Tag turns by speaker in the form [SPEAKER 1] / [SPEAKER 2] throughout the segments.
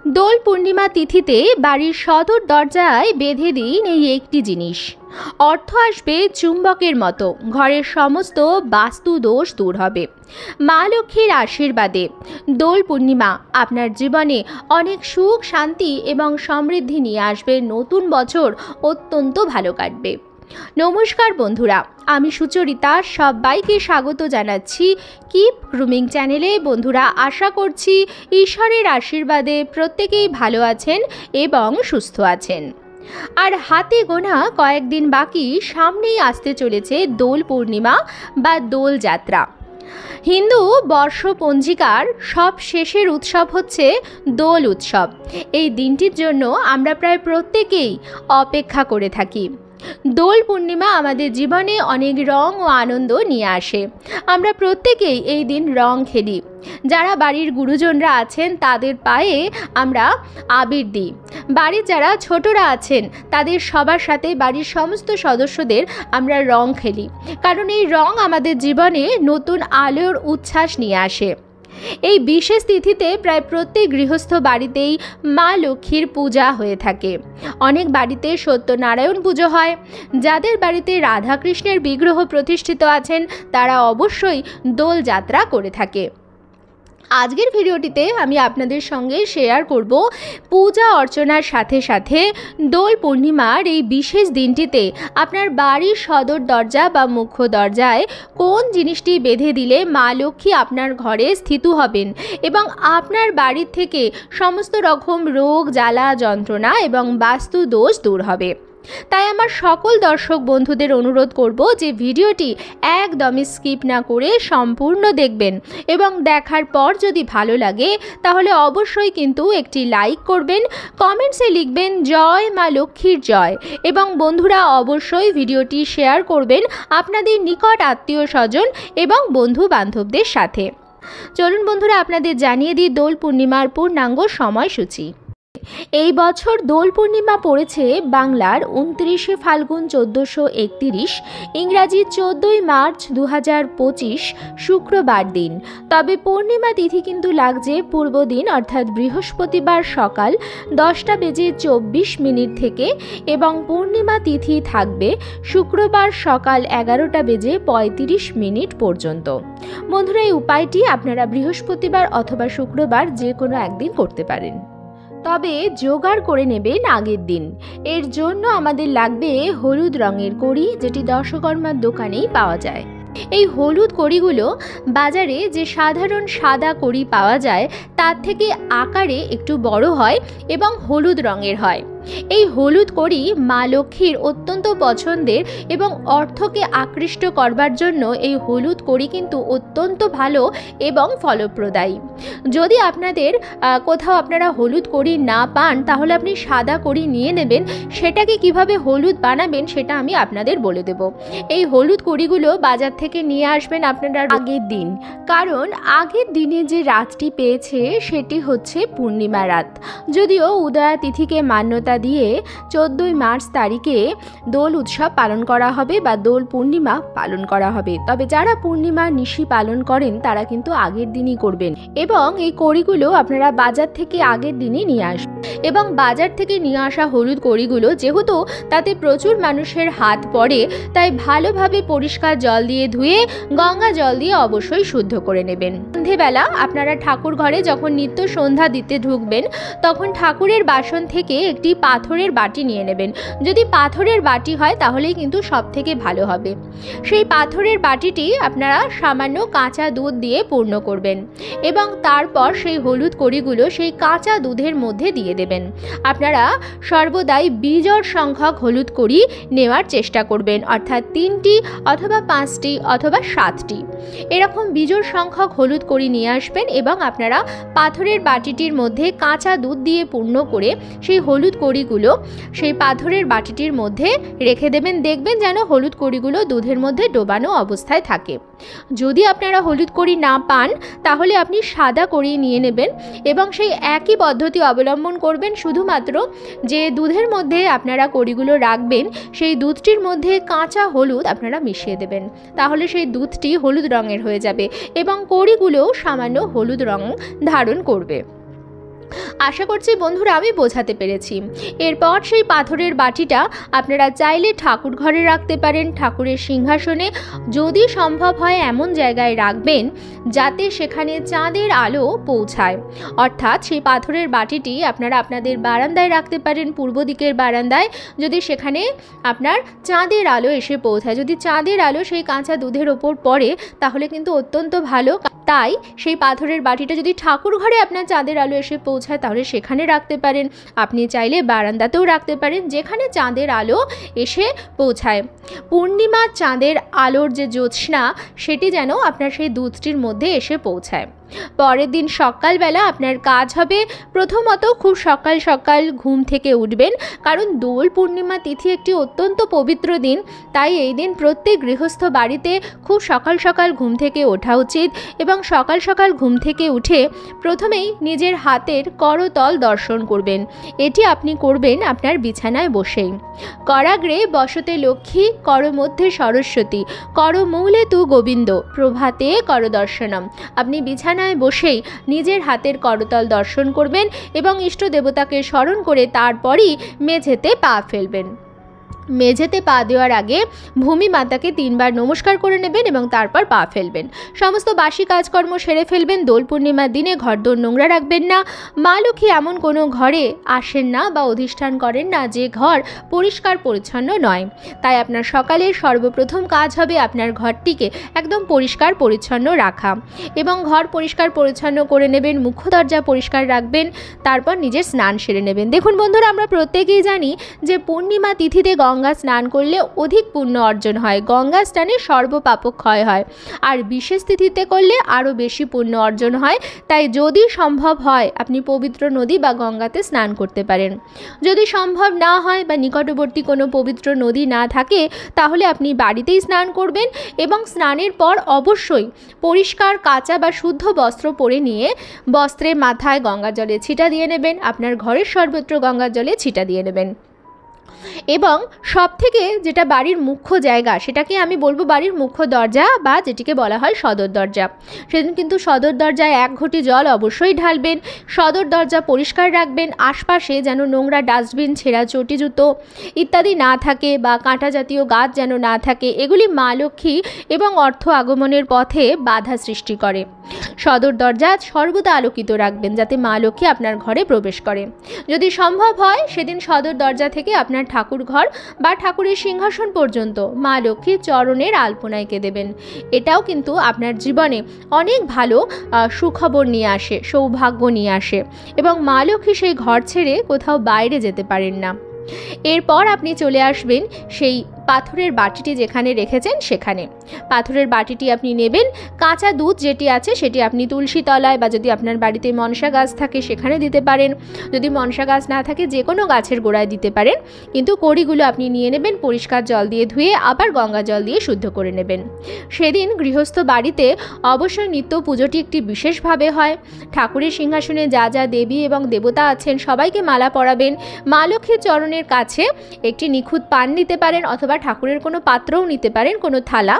[SPEAKER 1] দোল পূর্ণিমা তিথিতে বাড়ির সদর দরজায় বেঁধে দিন এই একটি জিনিস। অর্থ আসবে চুম্বকের মতো, ঘরের সমস্ত বাস্তু দোষ দূর হবে। মা লক্ষ্মীর আশীর্বাদে দোল পূর্ণিমা আপনার জীবনে অনেক সুখ, শান্তি এবং সমৃদ্ধি নিয়ে আসবে। নতুন বছর অত্যন্ত ভালো কাটবে। নমস্কার বন্ধুরা, আমি সুচরিতা, সবাইকে স্বাগত জানাচ্ছি কিপ গ্রুমিং চ্যানেলে। বন্ধুরা, আশা করছি ঈশ্বরের আশীর্বাদে প্রত্যেকেই ভালো আছেন এবং সুস্থ আছেন। আর হাতে গোনা কয়েকদিন বাকি, সামনেই আসতে চলেছে দোল পূর্ণিমা বা দোল যাত্রা। হিন্দু বর্ষ পঞ্জিকার সব শেষের উৎসব হচ্ছে দোল উৎসব। এই দিনটির জন্য আমরা প্রায় প্রত্যেকেই অপেক্ষা করে থাকি। দোল পূর্ণিমা আমাদের জীবনে অনেক রং ও আনন্দ নিয়ে আসে। আমরা প্রত্যেকেই এই দিন রং খেলি। যারা বাড়ির গুরুজনরা আছেন তাদের পায়ে আমরা আবির দিই। বাড়ির যারা ছোটরা আছেন তাদের সবার সাথে বাড়ির সমস্ত সদস্যদের আমরা রং খেলি, কারণ এই রং আমাদের জীবনে নতুন আলোর উচ্ছ্বাস নিয়ে আসে। এই বিশেষ তিথিতে প্রায় প্রত্যেক গৃহস্থ বাড়িতেই মা লক্ষ্মীর পূজা হয়ে থাকে। অনেক বাড়িতে সত্যনারায়ণ পুজো হয়। যাদের বাড়িতে রাধাকৃষ্ণের বিগ্রহ প্রতিষ্ঠিত আছেন তারা অবশ্যই দোল যাত্রা করে থাকে। আজকের ভিডিওটিতে আমি আপনাদের সঙ্গে শেয়ার করব পূজা অর্চনার সাথে সাথে দোল পূর্ণিমার এই বিশেষ দিনটিতে আপনার বাড়ির সদর দরজা বা মুখ্য দরজায় কোন জিনিসটি বেঁধে দিলে মা লক্ষ্মী আপনার ঘরে স্থিত হবেন এবং আপনার বাড়ির থেকে সমস্ত রকম রোগ, জ্বালা, যন্ত্রণা এবং বাস্তু দোষ দূর হবে। তাই আমার সকল দর্শক বন্ধুদের অনুরোধ করব যে ভিডিওটি একদমই স্কিপ না করে সম্পূর্ণ দেখবেন এবং দেখার পর যদি ভালো লাগে তাহলে অবশ্যই কিন্তু একটি লাইক করবেন, কমেন্টসে লিখবেন জয় মা লক্ষ্মীর জয়, এবং বন্ধুরা অবশ্যই ভিডিওটি শেয়ার করবেন আপনাদের নিকট আত্মীয় স্বজন এবং বন্ধু বান্ধবদের সাথে। চলুন বন্ধুরা, আপনাদের জানিয়ে দিই দোল পূর্ণিমার পূর্ণাঙ্গ সময়সূচি। এই বছর দোল পূর্ণিমা পড়েছে বাংলার 29শে ফাল্গুন 1431, ইংরাজি 14ই মার্চ 2025 শুক্রবার দিন। তবে পূর্ণিমা তিথি কিন্তু লাগছে পূর্ব দিন অর্থাৎ বৃহস্পতিবার সকাল 10:24 থেকে, এবং পূর্ণিমা তিথি থাকবে শুক্রবার সকাল 11:35 পর্যন্ত। বন্ধুরা, এই উপায়টি আপনারা বৃহস্পতিবার অথবা শুক্রবার যে কোনো একদিন করতে পারেন, তবে জোগাড় করে নেবেন আগের দিন। এর জন্য আমাদের লাগবে হলুদ রঙের কড়ি, যেটি দশকর্মার দোকানেই পাওয়া যায়। এই হলুদ কড়িগুলো বাজারে যে সাধারণ সাদা কড়ি পাওয়া যায় তার থেকে আকারে একটু বড় হয় এবং হলুদ রঙের হয়। এই হলুদ কড়ি মা লক্ষ্মীর অত্যন্ত পছন্দের এবং অর্থকে আকৃষ্ট করবার জন্য এই হলুদ কড়ি কিন্তু অত্যন্ত ভালো এবং ফলপ্রদায়ী। যদি আপনাদের কোথাও আপনারা হলুদ কড়ি না পান তাহলে আপনি সাদা কড়ি নিয়ে নেবেন। সেটাকে কিভাবে হলুদ বানাবেন সেটা আমি আপনাদের বলে দেব। এই হলুদ কড়িগুলো বাজার থেকে নিয়ে আসবেন আপনারা আগের দিন, কারণ আগের দিনে যে রাতটি পেয়েছে সেটি হচ্ছে পূর্ণিমা রাত। যদিও উদয়া তিথিকে মান্যতা দিয়ে 14ই মার্চ তারিখে দোল উৎসব পালন করা হবে বা দোল পূর্ণিমা পালন করা হবে, তবে যারা পূর্ণিমা নিশি পালন করেন তারা কিন্তু আগের দিনই করবেন। এবং এই কড়িগুলো আপনারা বাজার থেকে আগের দিনই নিয়ে আসবেন। এবং বাজার থেকে নিয়ে আসা হলুদ কড়িগুলো যেহেতু তাতে প্রচুর মানুষের হাত পড়ে, তাই ভালোভাবে পরিষ্কার জল দিয়ে ধুয়ে গঙ্গা জল দিয়ে অবশ্যই শুদ্ধ করে নেবেন। সন্ধেবেলা আপনারা ঠাকুর ঘরে যখন নিত্য সন্ধ্যা দিতে ঢুকবেন তখন ঠাকুরের বাসন থেকে একটি পাথরের বাটি নিয়ে নেবেন। যদি পাথরের বাটি হয় তাহলেই কিন্তু সব থেকে ভালো হবে। সেই পাথরের বাটিটি আপনারা সামান্য কাঁচা দুধ দিয়ে পূর্ণ করবেন এবং তারপর সেই হলুদ কড়িগুলো সেই কাঁচা দুধের মধ্যে দিয়ে দেবেন। আপনারা সর্বদাই বিজোড় সংখ্যক হলুদ কড়ি নেওয়ার চেষ্টা করবেন, অর্থাৎ 3টি অথবা 5টি অথবা 7টি এরকম বিজোড় সংখ্যক হলুদ কড়ি নিয়ে আসবেন এবং আপনারা পাথরের বাটিটির মধ্যে কাঁচা দুধ দিয়ে পূর্ণ করে সেই হলুদ কড়িগুলো সেই পাথরের বাটিটির মধ্যে রেখে দেবেন। দেখবেন যেন হলুদ কড়িগুলো দুধের মধ্যে ডোবানো অবস্থায় থাকে। যদি আপনারা হলুদ কড়ি না পান তাহলে আপনি সাদা কড়ি নিয়ে নেবেন এবং সেই একই পদ্ধতি অবলম্বন করবেন। শুধুমাত্র যে দুধের মধ্যে আপনারা কড়িগুলো রাখবেন সেই দুধটির মধ্যে কাঁচা হলুদ আপনারা মিশিয়ে দেবেন, তাহলে সেই দুধটি হলুদ রঙের হয়ে যাবে এবং কড়িগুলোও সামান্য হলুদ রং ধারণ করবে। আশা করছি বন্ধুরা আমি বোঝাতে পেরেছি। এরপর সেই পাথরের বাটিটা আপনারা চাইলে ঠাকুর ঘরে রাখতে পারেন, ঠাকুরের সিংহাসনে, যদি সম্ভব হয় এমন জায়গায় রাখবেন যাতে সেখানে চাঁদের আলো পৌঁছায়। অর্থাৎ সেই পাথরের বাটিটি আপনারা আপনাদের বারান্দায় রাখতে পারেন, পূর্ব দিকের বারান্দায়, যদি সেখানে আপনার চাঁদের আলো এসে পৌঁছায়। যদি চাঁদের আলো সেই কাঁচা দুধের ওপর পড়ে তাহলে কিন্তু অত্যন্ত ভালো। তাই সেই পাথরের বাটিটা যদি ঠাকুর ঘরে আপনার চাঁদের আলো এসে পৌঁছায় তাহলে সেখানে রাখতে পারেন। আপনি চাইলে বারান্দাতেও রাখতে পারেন, যেখানে চাঁদের আলো এসে পৌঁছায়। পূর্ণিমার চাঁদের আলোর যে জ্যোৎস্না সেটি যেন আপনার সেই দুধটির মধ্যে এসে পৌঁছায়। পরের দিন সকালবেলা আপনার কাজ হবে, প্রথমত খুব সকাল সকাল ঘুম থেকে উঠবেন, কারণ দোল পূর্ণিমা তিথি একটি অত্যন্ত পবিত্র দিন। তাই এই দিন প্রত্যেক গৃহস্থ বাড়িতে খুব সকাল সকাল ঘুম থেকে ওঠা উচিত। এবং সকাল সকাল ঘুম থেকে উঠে প্রথমেই নিজের হাতের করতল দর্শন করবেন। এটি আপনি করবেন আপনার বিছানায় বসেই। করাগ্রে বসতে লক্ষ্মী, কর মধ্যে সরস্বতী, কর মূলে তু গোবিন্দ, প্রভাতে কর দর্শনম। আপনি বিছানায় বসেই নিজের হাতের করতল দর্শন করবেন এবং ইষ্ট দেবতাকে স্মরণ করে তারপরই মেঝেতে পা ফেলবেন। মেঝেতে পা দেওয়ার আগে ভূমি মাতাকে 3 বার নমস্কার করে নেবেন এবং তারপর পা ফেলবেন। সমস্ত বাসি কাজকর্ম সেরে ফেলবেন। দোল পূর্ণিমার দিনে ঘরদোর নোংরা রাখবেন না। মা লক্ষ্মী এমন কোনো ঘরে আসেন না বা অধিষ্ঠান করেন না যে ঘর পরিষ্কার পরিচ্ছন্ন নয়। তাই আপনার সকালের সর্বপ্রথম কাজ হবে আপনার ঘরটিকে একদম পরিষ্কার পরিচ্ছন্ন রাখা এবং ঘর পরিষ্কার পরিচ্ছন্ন করে নেবেন, মুখ্য দরজা পরিষ্কার রাখবেন, তারপর নিজের স্নান সেরে নেবেন। দেখুন বন্ধুরা, আমরা প্রত্যেকেই জানি যে পূর্ণিমা তিথিতে গঙ্গা স্নান করলে অধিক পুণ্য অর্জন হয়, গঙ্গা স্নানে সর্বপাপ ক্ষয় হয়, আর বিশেষ তিথিতে করলে আরও বেশি পুণ্য অর্জন হয়। তাই যদি সম্ভব হয় আপনি পবিত্র নদী বা গঙ্গাতে স্নান করতে পারেন। যদি সম্ভব না হয় বা নিকটবর্তী কোনো পবিত্র নদী না থাকে তাহলে আপনি বাড়িতেই স্নান করবেন এবং স্নানের পর অবশ্যই পরিষ্কার কাঁচা বা শুদ্ধ বস্ত্র পরে নিয়ে বস্ত্রে মাথায় গঙ্গা জলে ছিটা দিয়ে নেবেন, আপনার ঘরের সর্বত্র গঙ্গা জলে ছিটা দিয়ে নেবেন। এবং সবথেকে যেটা বাড়ির মুখ্য জায়গা সেটাকে আমি বলবো বাড়ির মুখ্য দরজা বা যেটিকে বলা হয় সদর দরজা। সেদিন কিন্তু সদর দরজায় 1 ঘটি জল অবশ্যই ঢালবেন। সদর দরজা পরিষ্কার রাখবেন, আশপাশে যেন নোংরা ডাস্টবিন, ছেঁড়া চটি জুতো ইত্যাদি না থাকে বা কাঁটা জাতীয় গাছ যেন না থাকে। এগুলি মা লক্ষ্মী এবং অর্থ আগমনের পথে বাধা সৃষ্টি করে। সদর দরজা সর্বদা আলোকিত রাখবেন যাতে মা লক্ষ্মী আপনার ঘরে প্রবেশ করে। যদি সম্ভব হয় সেদিন সদর দরজা থেকে আপনার ঠাকুর ঘর বা ঠাকুরের সিংহাসন পর্যন্ত মা লক্ষ্মীর চরণের আলপনা এঁকে দেবেন। এটাও কিন্তু আপনার জীবনে অনেক ভালো সুখবর নিয়ে আসে, সৌভাগ্য নিয়ে আসে এবং মা লক্ষ্মী সেই ঘর ছেড়ে কোথাও বাইরে যেতে পারেন না। এরপর আপনি চলে আসবেন সেই পাথরের বাটিটি যেখানে রেখেছেন সেখানে। পাথরের বাটিটি আপনি নেবেন, কাঁচা দুধ যেটি আছে সেটি আপনি তুলসী তলায় বা যদি আপনার বাড়িতে মনসা গাছ থাকে সেখানে দিতে পারেন, যদি মনসা গাছ না থাকে যে কোনো গাছের গোড়ায় দিতে পারেন। কিন্তু কড়িগুলো আপনি নিয়ে নেবেন, পরিষ্কার জল দিয়ে ধুয়ে আবার গঙ্গা জল দিয়ে শুদ্ধ করে নেবেন। সেদিন গৃহস্থ বাড়িতে অবশ্যই নিত্য পুজোটি একটি বিশেষভাবে হয়। ঠাকুরের সিংহাসনে যা যা দেবী এবং দেবতা আছেন সবাইকে মালা পরাবেন। মা লক্ষ্মীর চরণের কাছে একটি নিখুঁত পান নিতে পারেন অথবা ঠাকুরের কোনো পাত্রও নিতে পারেন, কোনো থালা,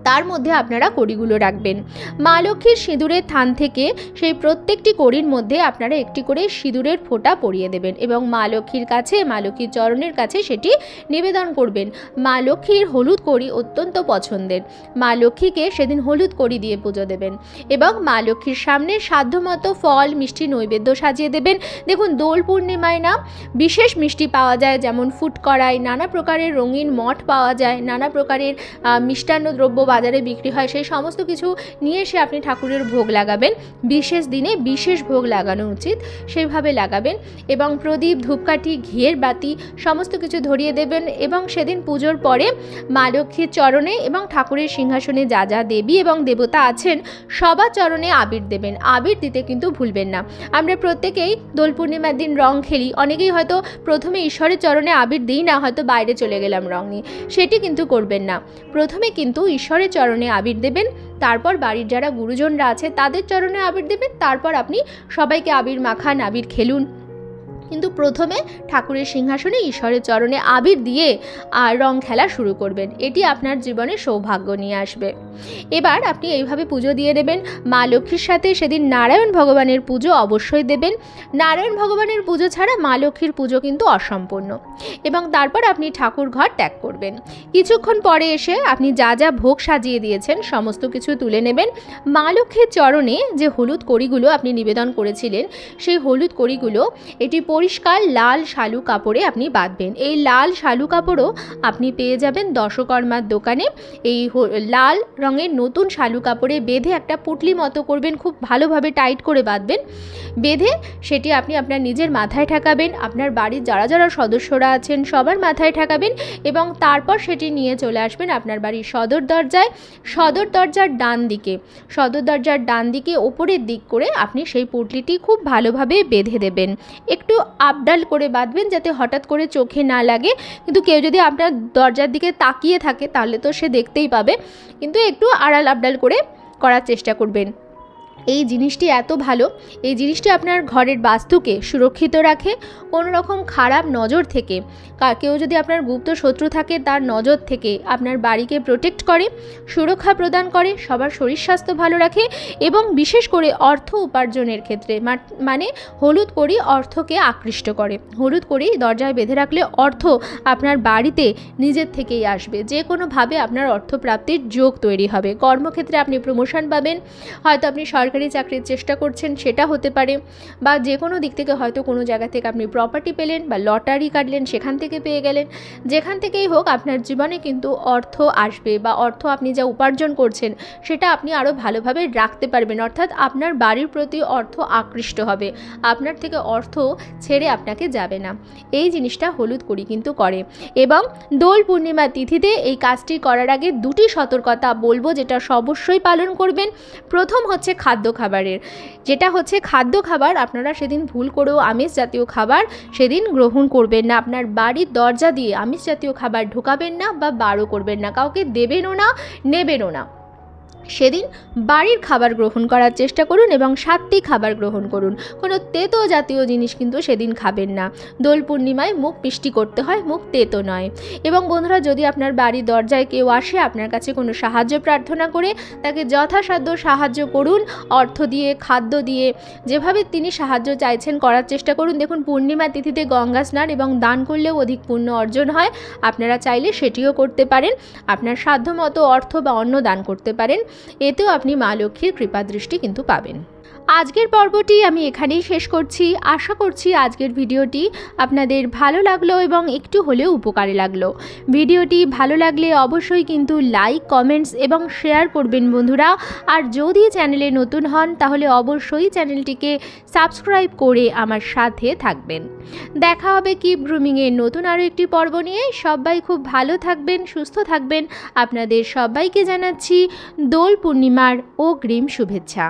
[SPEAKER 1] তার মধ্যে আপনারা কড়িগুলো রাখবেন। মা লক্ষ্মীর সিঁদুরের থান থেকে সেই প্রত্যেকটি কড়ির মধ্যে আপনারা একটি করে সিঁদুরের ফোঁটা পরিয়ে দেবেন এবং মা লক্ষ্মীর কাছে, মা লক্ষ্মীর চরণের কাছে সেটি নিবেদন করবেন। মা লক্ষ্মীর হলুদ কড়ি অত্যন্ত পছন্দের, মা লক্ষ্মীকে সেদিন হলুদ কড়ি দিয়ে পুজো দেবেন এবং মা লক্ষ্মীর সামনে সাধ্যমতো ফল মিষ্টি নৈবেদ্য সাজিয়ে দেবেন। দেখুন দোল পূর্ণিমায় না বিশেষ মিষ্টি পাওয়া যায়, যেমন ফুটকড়াই, নানা প্রকারের রঙিন মঠ পাওয়া যায়, নানা প্রকারের মিষ্টান্ন দ্রব্য বাজারে বিক্রি হয়, সেই সমস্ত কিছু নিয়ে এসে আপনি ঠাকুরের ভোগ লাগাবেন। বিশেষ দিনে বিশেষ ভোগ লাগানো উচিত, সেইভাবে লাগাবেন এবং প্রদীপ, ধূপকাঠি, ঘিয়ের বাতি সমস্ত কিছু ধরিয়ে দেবেন এবং সেদিন পুজোর পরে মা লক্ষ্মীর চরণে এবং ঠাকুরের সিংহাসনে যা যা দেবী এবং দেবতা আছেন সবার চরণে আবির দেবেন। আবির দিতে কিন্তু ভুলবেন না। আমরা প্রত্যেকেই দোল পূর্ণিমার দিন রং খেলি, অনেকেই হয়তো প্রথমে ঈশ্বরের চরণে আবির দিই না, হয়তো বাইরে চলে গেলাম রং নিয়ে, সেটি কিন্তু করবেন না। প্রথমে কিন্তু ঈশ্বরের চরণে আবির দেবেন, তারপর বাড়ির যারা গুরুজনরা আছে তাদের চরণে আবির দেবেন, তারপর আপনি সবাইকে আবির মাখান, আবির খেলুন। কিন্তু প্রথমে ঠাকুরের সিংহাসনে ঈশ্বরের চরণে আবির দিয়ে রং খেলা শুরু করবেন। এটি আপনার জীবনে সৌভাগ্য নিয়ে আসবে। এবার আপনি এইভাবে পুজো দিয়ে দেবেন। মা লক্ষ্মীর সাথে সেদিন নারায়ণ ভগবানের পুজো অবশ্যই দেবেন। নারায়ণ ভগবানের পুজো ছাড়া মা লক্ষ্মীর পুজো কিন্তু অসম্পূর্ণ। এবং তারপর আপনি ঠাকুর ঘর ত্যাগ করবেন। কিছুক্ষণ পরে এসে আপনি যা যা ভোগ সাজিয়ে দিয়েছেন সমস্ত কিছু তুলে নেবেন। মা লক্ষ্মীর চরণে যে হলুদ কড়িগুলো আপনি নিবেদন করেছিলেন সেই হলুদ কড়িগুলো এটি পরিষ্কার লাল শালু কাপড়ে আপনি বাঁধবেন। এই লাল শালু কাপড়ও আপনি পেয়ে যাবেন দশকর্মার দোকানে। এই লাল রঙের নতুন শালু কাপড়ে বেঁধে একটা পুটলি মতো করবেন, খুব ভালোভাবে টাইট করে বাঁধবেন। বেঁধে সেটি আপনি আপনার নিজের মাথায় ঠেকাবেন, আপনার বাড়ির যারা যারা সদস্যরা আছেন সবার মাথায় ঠেকাবেন এবং তারপর সেটি নিয়ে চলে আসবেন আপনার বাড়ির সদর দরজায়। সদর দরজার ডান দিকে ওপরের দিক করে আপনি সেই পুটলিটি খুব ভালোভাবে বেঁধে দেবেন। একটু আপডাল করে বাঁধবেন যাতে হঠাৎ করে চোখে না লাগে, কিন্তু কেউ যদি আপনার দরজার দিকে তাকিয়ে থাকে তাহলে তো সে দেখতেই পাবে, কিন্তু একটু আড়াল আপডাল করে করার চেষ্টা করবেন। এই জিনিসটি এত ভালো, এই জিনিসটি আপনার ঘরের বাস্তুকে সুরক্ষিত রাখে। কোনো রকম খারাপ নজর থেকে, কেউ যদি আপনার গুপ্ত শত্রু থাকে তার নজর থেকে আপনার বাড়িকে প্রোটেক্ট করে, সুরক্ষা প্রদান করে, সবার শরীর স্বাস্থ্য ভালো রাখে এবং বিশেষ করে অর্থ উপার্জনের ক্ষেত্রে মানে হলুদ কড়ি অর্থকে আকৃষ্ট করে। হলুদ কড়ি দরজায় বেঁধে রাখলে অর্থ আপনার বাড়িতে নিজের থেকেই আসবে। যে কোনোভাবে আপনার অর্থপ্রাপ্তির যোগ তৈরি হবে। কর্মক্ষেত্রে আপনি প্রমোশন পাবেন, হয়তো আপনি সরকারি চাকরির চেষ্টা করছেন সেটা হতে পারে, বা যে কোনো দিক থেকে হয়তো কোনো জায়গা থেকে আপনি প্রপার্টি পেলেন বা লটারি কাটলেন সেখান থেকে পেয়ে গেলেন। যেখান থেকেই হোক আপনার জীবনে কিন্তু অর্থ আসবে বা অর্থ আপনি যা উপার্জন করছেন সেটা আপনি আরও ভালোভাবে রাখতে পারবেন। অর্থাৎ আপনার বাড়ির প্রতি অর্থ আকৃষ্ট হবে, আপনার থেকে অর্থ ছেড়ে আপনাকে যাবে না। এই জিনিসটা হলুদ কড়ি কিন্তু করে। এবং দোল পূর্ণিমা তিথিতে এই কাজটি করার আগে দুটি সতর্কতা বলবো যেটা অবশ্যই পালন করবেন। প্রথম হচ্ছে খাদ্য খাবারের, যেটা হচ্ছে খাদ্য খাবার আপনারা সেদিন ভুল করেও আমিষ জাতীয় খাবার সেদিন গ্রহণ করবেন না। আপনার বাড়ির দরজা দিয়ে আমিষ জাতীয় খাবার ঢোকাবেন না বা বারও করবেন না, কাউকে দেবেনও না, নেবেনও না। সেদিন বাড়ির খাবার গ্রহণ করার চেষ্টা করুন এবং সাত্ত্বিক খাবার গ্রহণ করুন। কোনো তেতো জাতীয় জিনিস কিন্তু সেদিন খাবেন না। দোল পূর্ণিমায় মুখ মিষ্টি করতে হয়, মুখ তেতো নয়। এবং বন্ধুরা, যদি আপনার বাড়ির দরজায় কেউ আসে আপনার কাছে কোনো সাহায্য প্রার্থনা করে, তাকে যথাসাধ্য সাহায্য করুন, অর্থ দিয়ে, খাদ্য দিয়ে, যেভাবে তিনি সাহায্য চাইছেন করার চেষ্টা করুন। দেখুন, পূর্ণিমা তিথিতে গঙ্গা স্নান এবং দান করলেও অধিক পুণ্য অর্জন হয়। আপনারা চাইলে সেটিও করতে পারেন, আপনার সাধ্যমতো অর্থ বা অন্ন দান করতে পারেন। এতেও আপনি মা লক্ষ্মীর কৃপা দৃষ্টি কিন্তু পাবেন। আজকের পর্বটি আমি এখানেই শেষ করছি। আশা করছি আজকের ভিডিওটি আপনাদের ভালো লাগলো এবং একটু হলেও উপকারে লাগলো। ভিডিওটি ভালো লাগলে অবশ্যই কিন্তু লাইক, কমেন্টস এবং শেয়ার করবেন বন্ধুরা। আর যদি চ্যানেলে নতুন হন তাহলে অবশ্যই চ্যানেলটিকে সাবস্ক্রাইব করে আমার সাথে থাকবেন। দেখা হবে কিপ গ্রুমিংয়ের নতুন আরও একটি পর্ব নিয়ে। সবাই খুব ভালো থাকবেন, সুস্থ থাকবেন। আপনাদের সবাইকে জানাচ্ছি দোল পূর্ণিমার অগ্রিম শুভেচ্ছা।